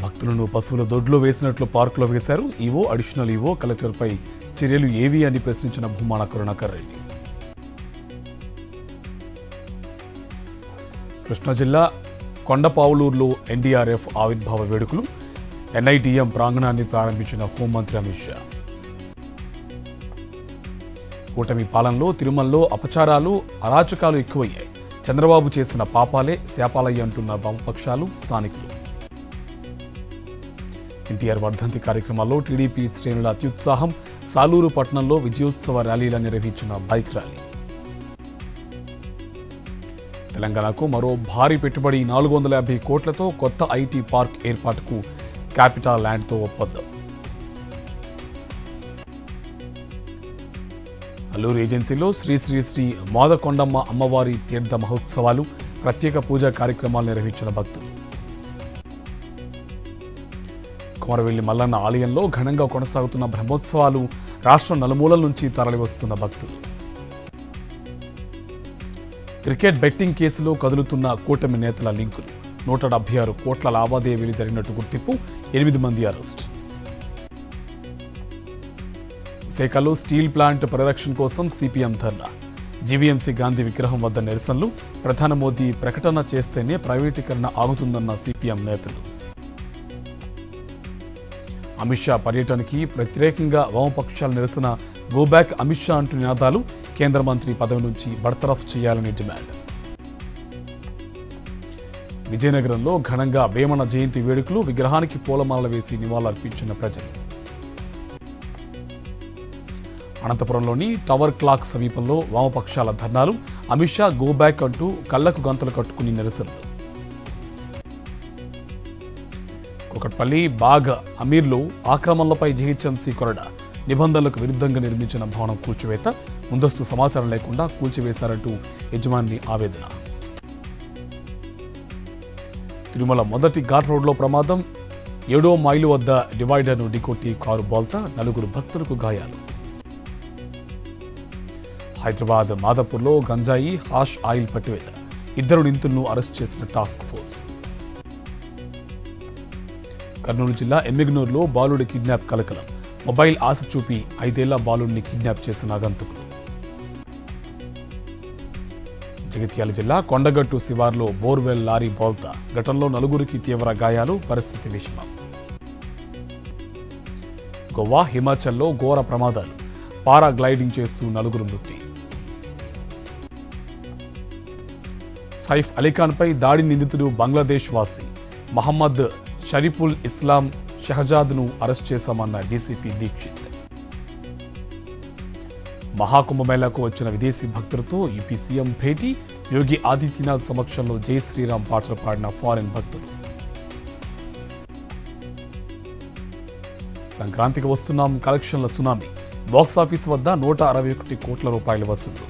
భక్తులను పశువుల దొడ్లో వేసినట్లు పార్కులో వేశారు. ఈవో, అడిషనల్ ఈవో, కలెక్టర్పై చర్యలు ఏవి అని ప్రశ్నించిన భూమాన కరుణాకర్ రెడ్డి. కృష్ణా జిల్లా కొండపావులూరులో ఎన్డీఆర్ఎఫ్ ఆవిర్భావ వేడుకలు. ఎన్ఐటీఎం ప్రాంగణాన్ని ప్రారంభించిన హోంమంత్రి అమిత్ షా. కూటమి పాలనలో తిరుమలలో అపచారాలు, అరాచకాలు ఎక్కువయ్యాయి. చంద్రబాబు చేసిన పాపాలే శాపాలయ్య అంటున్న వామపక్షాలు, స్థానికులు. ఎన్టీఆర్ వర్ధంతి కార్యక్రమాల్లో టీడీపీ శ్రేణుల అత్యుత్సాహం. సాలూరు పట్టణంలో విజయోత్సవ ర్యాలీలను నిర్వహించిన బైక్ ర్యాలీ. తెలంగాణకు మరో భారీ పెట్టుబడి 450 కోట్లతో కొత్త ఐటీ పార్క్ ఏర్పాటుకు క్యాపిటల్ ల్యాండ్తో ఒప్పందం. అల్లూరు ఏజెన్సీలో శ్రీ శ్రీ శ్రీ మోదకొండమ్మ అమ్మవారి తీర్థ మహోత్సవాలు, ప్రత్యేక పూజా కార్యక్రమాలు నిర్వహించిన భక్తులు. కుమరవెల్లి మల్లన్న ఆలయంలో ఘనంగా కొనసాగుతున్న బ్రహ్మోత్సవాలు. రాష్ట్రం నలుమూలల నుంచి తరలివస్తున్న భక్తులు. క్రికెట్ బెట్టింగ్ కేసులో కదులుతున్న కూటమి నేతల లింకులు. 176 కోట్ల లావాదేవీలు జరిగినట్టు గుర్తింపు. 8 మంది అరెస్ట్. విశాఖలో స్టీల్ ప్లాంట్ పరిరక్షణ కోసం సిపిఎం ధర్నా. జీవీఎంసీ గాంధీ విగ్రహం వద్ద నిరసనలు. ప్రధాని మోదీ ప్రకటన చేస్తేనే ప్రైవేటీకరణ ఆగుతుందన్న సిపిఎం నేతలు. అమిత్ షా పర్యటనకి వ్యతిరేకంగా వామపక్షాల నిరసన. గోబ్యాక్ అమిత్ షా అంటూ నినాదాలు. కేంద్ర మంత్రి పదవి నుంచి బర్తరఫ్ చేయాలని డిమాండ్. విజయనగరంలో ఘనంగా వేమన జయంతి వేడుకలు. విగ్రహానికి పూలమాలలు వేసి నివాళులర్పించిన ప్రజలు. అనంతపురంలోని టవర్ క్లాక్ సమీపంలో వామపక్షాల ధర్నాలు. అమిత్ షా గోబ్యాక్ అంటూ కళ్లకు గంతలు కట్టుకుని నిరసనలు. కుకట్పల్లి బాగ్ అమీర్లో ఆక్రమణలపై జీహెచ్ఎంసీ కొరడ. నిబంధనలకు విరుద్ధంగా నిర్మించిన భవనం కూల్చివేత. ముందస్తు సమాచారం లేకుండా కూల్చివేశారంటూ యజమాని ఆవేదన. తిరుమల మొదటి ఘాట్ రోడ్లో ప్రమాదం. 7వ మైలు వద్ద డివైడర్ను ఢీకొట్టి కారు బోల్తా. 4 భక్తులకు గాయాలు. హైదరాబాద్ మాదాపూర్లో గంజాయి, హాష్ ఆయిల్ పట్టివేత. 2 నిందితులను అరెస్ట్ చేసిన టాస్క్ ఫోర్స్. కర్నూలు జిల్లా ఎమ్మిగనూరులో బాలుడి కిడ్నాప్ కలకలం. మొబైల్ ఆశ చూపి 5 ఏళ్ల బాలుడిని కిడ్నాప్ చేసిన ఆగంతకులు. జగిత్యాల జిల్లా కొండగట్టు శివార్లో బోర్వెల్ లారీ బోల్తా. ఘటనలో 4 తీవ్ర గాయాలు. పరిస్థితి విషమం. గోవా, హిమాచల్లో ఘోర ప్రమాదాలు. పారాగ్లైడింగ్ చేస్తూ 4 మృతి. సైఫ్ అలీఖాన్పై దాడి నిందితుడు బంగ్లాదేశ్ వాసి మహమ్మద్ షరీఫుల్ ఇస్లాం షహజాద్ను అరెస్ట్ చేశామన్న డీసీపీ దీక్షిత్. మహాకుంభమేళాకు వచ్చిన విదేశీ భక్తులతో యూపీ సీఎం భేటీ. యోగి ఆదిత్యనాథ్ సమక్షంలో జై శ్రీరామ్ పాటలు పాడిన ఫారిన్ భక్తులు. సంక్రాంతికి వస్తున్నాం కలెక్షన్ల సునామీ. బాక్సాఫీస్ వద్ద 161 కోట్ల రూపాయల వసూళ్లు.